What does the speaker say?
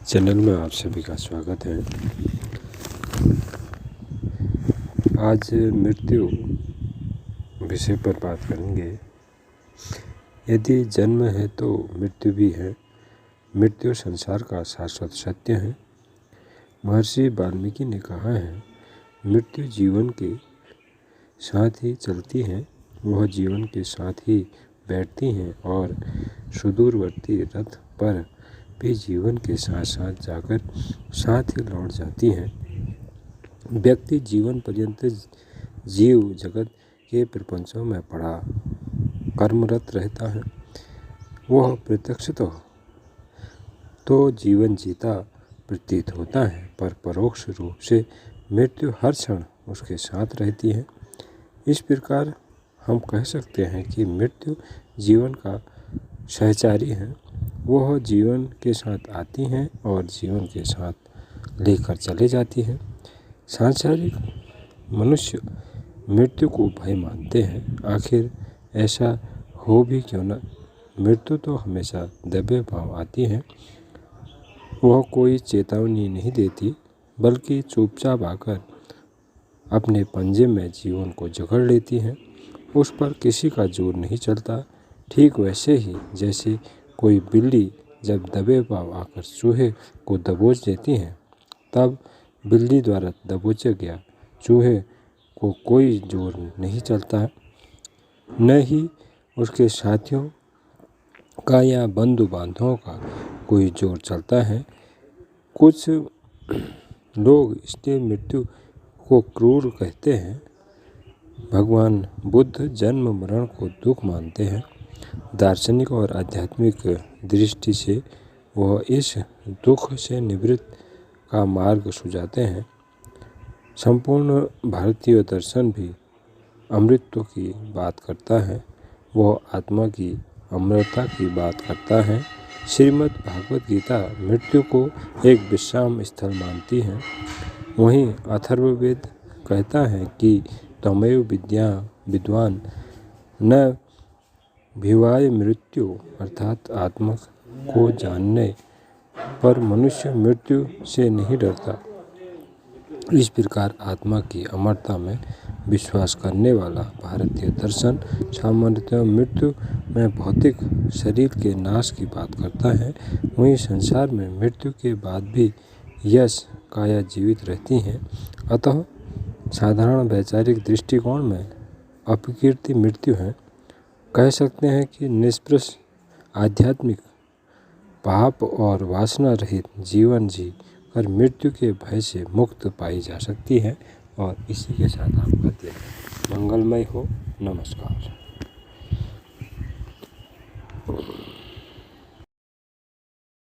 Channel में आप सभी का स्वागत है। आज मृत्यु विषय पर बात करेंगे। यदि जन्म है तो मृत्यु भी है। मृत्यु संसार का शाश्वत सत्य है। महर्षि वाल्मीकि ने कहा है, मृत्यु जीवन के साथ ही चलती है, वह जीवन के साथ ही बैठती हैं और सुदूरवर्ती रथ पर भी जीवन के साथ साथ जाकर साथ ही लौट जाती हैं। व्यक्ति जीवन पर्यंत जीव जगत के प्रपंचों में पड़ा कर्मरत रहता है। वह प्रत्यक्षतः तो जीवन जीता प्रतीत होता है, पर परोक्ष रूप से मृत्यु हर क्षण उसके साथ रहती है। इस प्रकार हम कह सकते हैं कि मृत्यु जीवन का सहचारी है। वह जीवन के साथ आती हैं और जीवन के साथ लेकर चले जाती हैं। सांसारिक मनुष्य मृत्यु को भय मानते हैं। आखिर ऐसा हो भी क्यों न, मृत्यु तो हमेशा दबे पांव आती है। वह कोई चेतावनी नहीं देती, बल्कि चुपचाप आकर अपने पंजे में जीवन को जकड़ लेती है। उस पर किसी का जोर नहीं चलता। ठीक वैसे ही जैसे कोई बिल्ली जब दबे पांव आकर चूहे को दबोच देती है, तब बिल्ली द्वारा दबोचा गया चूहे को कोई जोर नहीं चलता, न ही उसके साथियों का या बंधु बांधवों का कोई जोर चलता है। कुछ लोग इसलिए मृत्यु को क्रूर कहते हैं। भगवान बुद्ध जन्म मरण को दुख मानते हैं। दार्शनिक और आध्यात्मिक दृष्टि से वह इस दुख से निवृत्ति का मार्ग सुझाते हैं। संपूर्ण भारतीय दर्शन भी अमृतत्व की बात करता है। वह आत्मा की अमरता की बात करता है। श्रीमद् भागवत गीता मृत्यु को एक विश्राम स्थल मानती है। वहीं अथर्ववेद कहता है कि त्वमेव विद्या विद्वान न भिवाय मृत्यु, अर्थात आत्मा को जानने पर मनुष्य मृत्यु से नहीं डरता। इस प्रकार आत्मा की अमरता में विश्वास करने वाला भारतीय दर्शन सामान्यतः मृत्यु में भौतिक शरीर के नाश की बात करता है। वहीं संसार में मृत्यु के बाद भी यश काया जीवित रहती हैं। अतः साधारण वैचारिक दृष्टिकोण में अपकीर्ति मृत्यु है। कह सकते हैं कि निष्प्रश आध्यात्मिक पाप और वासना रहित जीवन जी कर मृत्यु के भय से मुक्त पाई जा सकती है। और इसी के साथ आपका दिन मंगलमय हो। नमस्कार।